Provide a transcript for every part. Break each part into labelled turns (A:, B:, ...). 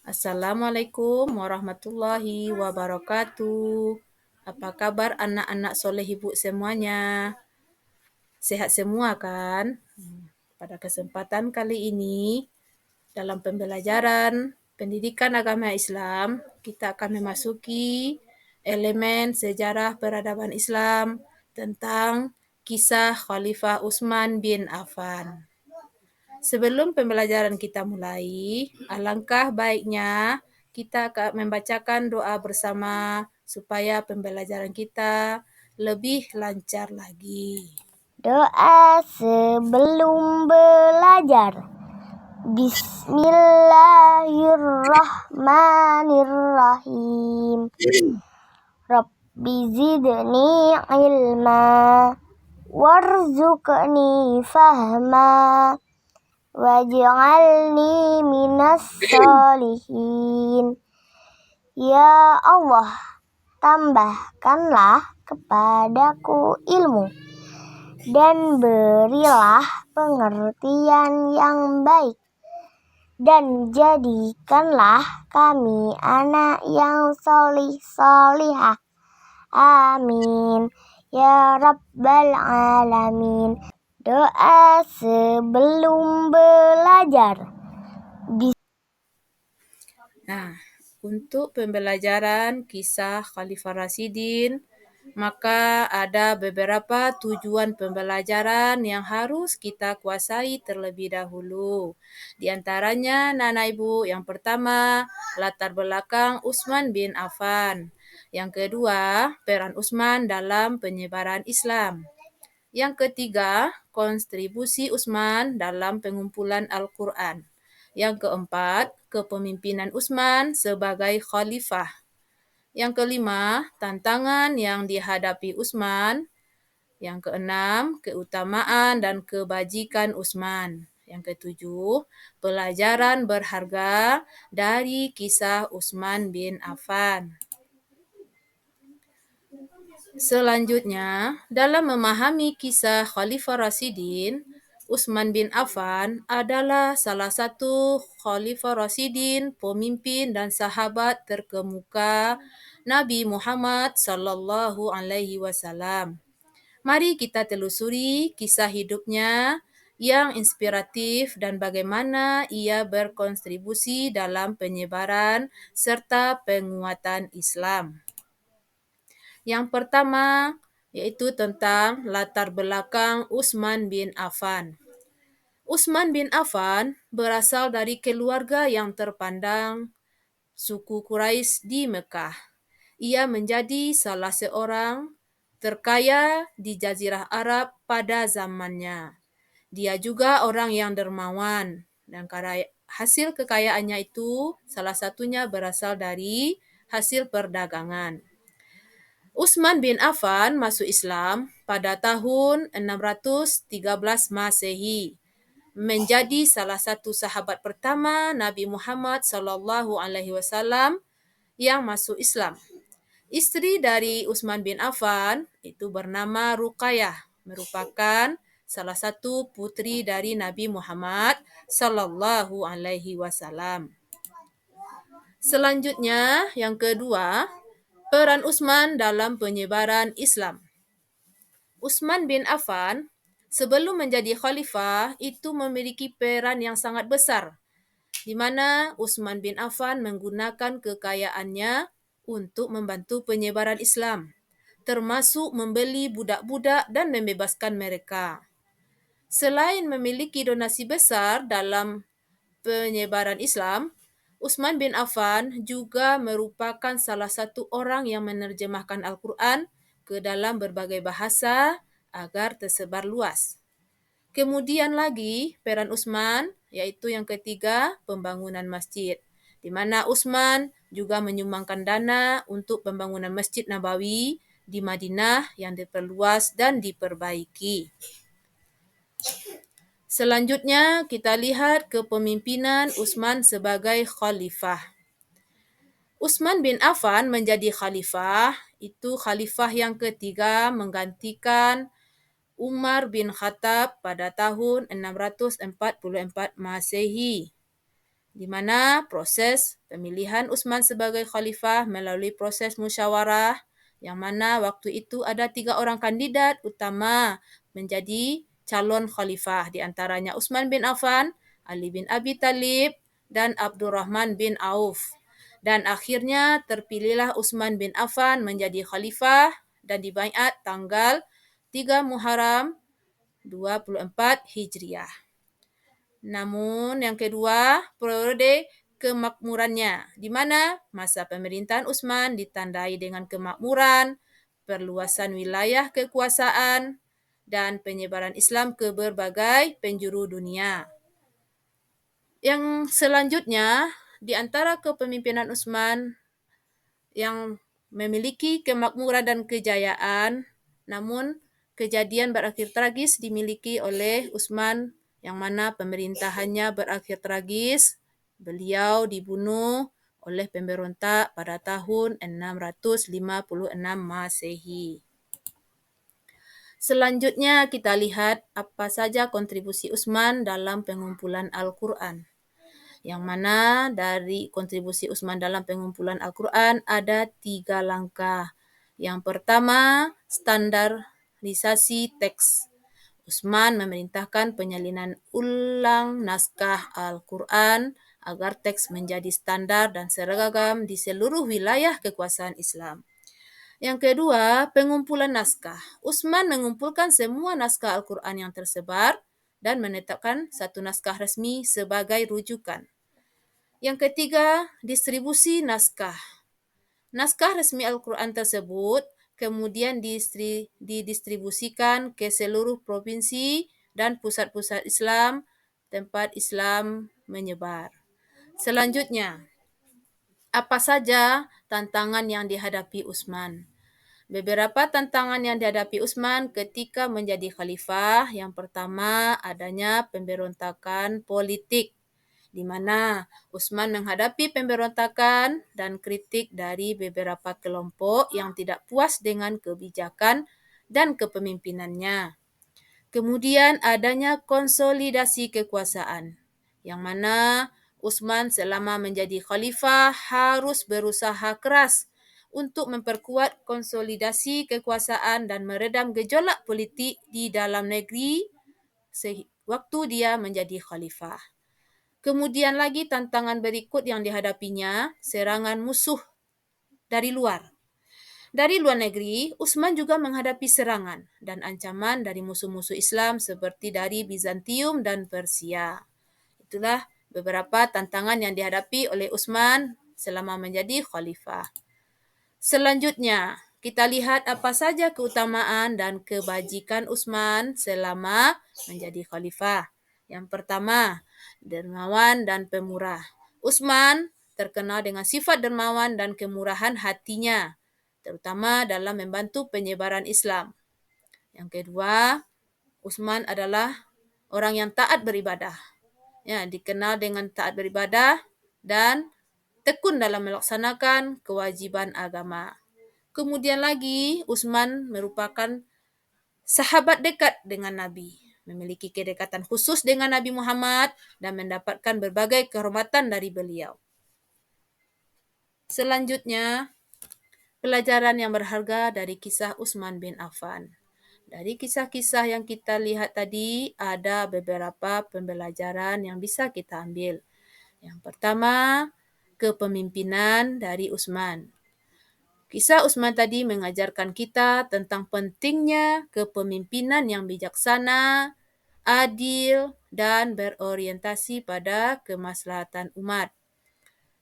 A: Assalamualaikum warahmatullahi wabarakatuh. Apa kabar anak-anak soleh ibu semuanya? Sehat semua kan? Pada kesempatan kali ini, dalam pembelajaran pendidikan agama Islam, kita akan memasuki elemen sejarah peradaban Islam tentang kisah Khalifah Utsman bin Affan. Sebelum pembelajaran kita mulai, alangkah baiknya kita akan membacakan doa bersama supaya pembelajaran kita lebih lancar lagi.
B: Doa sebelum belajar. Bismillahirrahmanirrahim. Rabbi zidni ilma warzuqni fahma waj'alni minas sholihin. Ya Allah, tambahkanlah kepadaku ilmu dan berilah pengertian yang baik, dan jadikanlah kami anak yang solih-solihah. Amin. Ya Rabbal Alamin. Doa sebelum belajar.
A: Nah, untuk pembelajaran kisah Khalifah Rasyidin, maka ada beberapa tujuan pembelajaran yang harus kita kuasai terlebih dahulu. Di antaranya, Nana Ibu, yang pertama, latar belakang Utsman bin Affan. Yang kedua, peran Utsman dalam penyebaran Islam. Yang ketiga, kontribusi Utsman dalam pengumpulan Al-Quran. Yang keempat, kepemimpinan Utsman sebagai khalifah. Yang kelima, tantangan yang dihadapi Utsman. Yang keenam, keutamaan dan kebajikan Utsman. Yang ketujuh, pelajaran berharga dari kisah Utsman bin Affan. Selanjutnya, dalam memahami kisah Khalifah Rasyidin, Utsman bin Affan adalah salah satu Khalifah Rasyidin, pemimpin dan sahabat terkemuka Nabi Muhammad sallallahu alaihi wasallam. Mari kita telusuri kisah hidupnya yang inspiratif dan bagaimana ia berkontribusi dalam penyebaran serta penguatan Islam. Yang pertama, yaitu tentang latar belakang Utsman bin Affan. Utsman bin Affan berasal dari keluarga yang terpandang suku Quraisy di Mekah. Ia menjadi salah seorang terkaya di Jazirah Arab pada zamannya. Dia juga orang yang dermawan dan hasil kekayaannya itu salah satunya berasal dari hasil perdagangan. Utsman bin Affan masuk Islam pada tahun 613 Masehi, menjadi salah satu sahabat pertama Nabi Muhammad SAW yang masuk Islam. Istri dari Utsman bin Affan itu bernama Ruqayyah, merupakan salah satu putri dari Nabi Muhammad SAW. Selanjutnya, yang kedua, peran Utsman dalam penyebaran Islam. Utsman bin Affan sebelum menjadi khalifah itu memiliki peran yang sangat besar, di mana Utsman bin Affan menggunakan kekayaannya untuk membantu penyebaran Islam, termasuk membeli budak-budak dan membebaskan mereka. Selain memiliki donasi besar dalam penyebaran Islam, Utsman bin Affan juga merupakan salah satu orang yang menerjemahkan Al-Quran ke dalam berbagai bahasa agar tersebar luas. Kemudian lagi, peran Utsman, yaitu yang ketiga, pembangunan masjid, di mana Utsman juga menyumbangkan dana untuk pembangunan Masjid Nabawi di Madinah yang diperluas dan diperbaiki. Selanjutnya, kita lihat kepemimpinan Utsman sebagai khalifah. Utsman bin Affan menjadi khalifah, itu khalifah yang ketiga menggantikan Umar bin Khattab pada tahun 644 Masehi. di mana proses pemilihan Utsman sebagai khalifah melalui proses musyawarah, yang mana waktu itu ada 3 orang kandidat utama menjadi calon khalifah, di antaranya Utsman bin Affan, Ali bin Abi Thalib, dan Abdurrahman bin Auf. Dan akhirnya terpilihlah Utsman bin Affan menjadi khalifah dan dibaiat tanggal 3 Muharram 24 Hijriah. Namun yang kedua, periode kemakmurannya, di mana masa pemerintahan Utsman ditandai dengan kemakmuran, perluasan wilayah kekuasaan, dan penyebaran Islam ke berbagai penjuru dunia. Yang selanjutnya, di antara kepemimpinan Utsman yang memiliki kemakmuran dan kejayaan, namun kejadian berakhir tragis dimiliki oleh Utsman yang mana pemerintahannya berakhir tragis. Beliau dibunuh oleh pemberontak pada tahun 656 Masehi. Selanjutnya kita lihat apa saja kontribusi Utsman dalam pengumpulan Al-Quran. Yang mana dari kontribusi Utsman dalam pengumpulan Al-Quran ada 3 langkah. Yang pertama, standarisasi teks. Utsman memerintahkan penyalinan ulang naskah Al-Quran agar teks menjadi standar dan seragam di seluruh wilayah kekuasaan Islam. Yang kedua, pengumpulan naskah. Utsman mengumpulkan semua naskah Al-Quran yang tersebar dan menetapkan satu naskah resmi sebagai rujukan. Yang ketiga, distribusi naskah. Naskah resmi Al-Quran tersebut kemudian didistribusikan ke seluruh provinsi dan pusat-pusat Islam, tempat Islam menyebar. Selanjutnya, apa saja tantangan yang dihadapi Utsman? Beberapa tantangan yang dihadapi Utsman ketika menjadi khalifah, yang pertama adanya pemberontakan politik, di mana Utsman menghadapi pemberontakan dan kritik dari beberapa kelompok yang tidak puas dengan kebijakan dan kepemimpinannya. Kemudian adanya konsolidasi kekuasaan, yang mana Utsman selama menjadi khalifah harus berusaha keras untuk memperkuat konsolidasi kekuasaan dan meredam gejolak politik di dalam negeri waktu dia menjadi khalifah. Kemudian lagi tantangan berikut yang dihadapinya, serangan musuh dari luar. Dari luar negeri, Utsman juga menghadapi serangan dan ancaman dari musuh-musuh Islam seperti dari Bizantium dan Persia. Itulah beberapa tantangan yang dihadapi oleh Utsman selama menjadi khalifah. Selanjutnya, kita lihat apa saja keutamaan dan kebajikan Utsman selama menjadi khalifah. Yang pertama, dermawan dan pemurah. Utsman terkenal dengan sifat dermawan dan kemurahan hatinya, terutama dalam membantu penyebaran Islam. Yang kedua, Utsman adalah orang yang taat beribadah. Ya, dikenal dengan taat beribadah dan tekun dalam melaksanakan kewajiban agama. Kemudian lagi, Utsman merupakan sahabat dekat dengan Nabi, memiliki kedekatan khusus dengan Nabi Muhammad dan mendapatkan berbagai kehormatan dari beliau. Selanjutnya, pelajaran yang berharga dari kisah Utsman bin Affan. Dari kisah-kisah yang kita lihat tadi, ada beberapa pembelajaran yang bisa kita ambil. Yang pertama, kepemimpinan dari Utsman. Kisah Utsman tadi mengajarkan kita tentang pentingnya kepemimpinan yang bijaksana, adil, dan berorientasi pada kemaslahatan umat.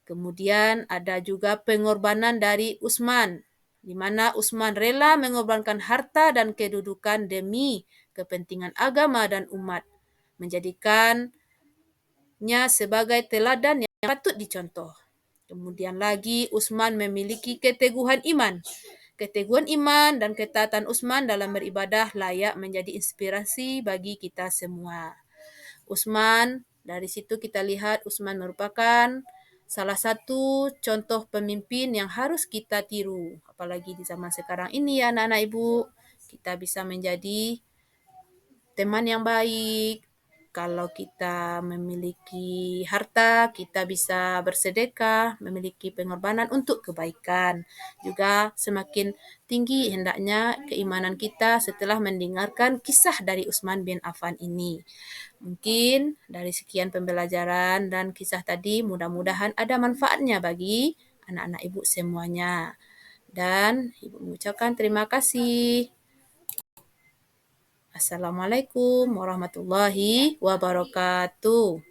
A: Kemudian ada juga pengorbanan dari Utsman, di mana Utsman rela mengorbankan harta dan kedudukan demi kepentingan agama dan umat, menjadikannya sebagai teladan yang patut dicontoh. Kemudian lagi, Utsman memiliki keteguhan iman. Keteguhan iman dan ketaatan Utsman dalam beribadah layak menjadi inspirasi bagi kita semua. Utsman, dari situ kita lihat Utsman merupakan salah satu contoh pemimpin yang harus kita tiru. Apalagi di zaman sekarang ini ya anak-anak ibu, kita bisa menjadi teman yang baik, Kalau kita memiliki harta, kita bisa bersedekah, memiliki pengorbanan untuk kebaikan. Juga semakin tinggi hendaknya keimanan kita setelah mendengarkan kisah dari Utsman bin Affan ini. Mungkin dari sekian pembelajaran dan kisah tadi, mudah-mudahan ada manfaatnya bagi anak-anak ibu semuanya. Dan ibu mengucapkan terima kasih. Assalamualaikum warahmatullahi wabarakatuh.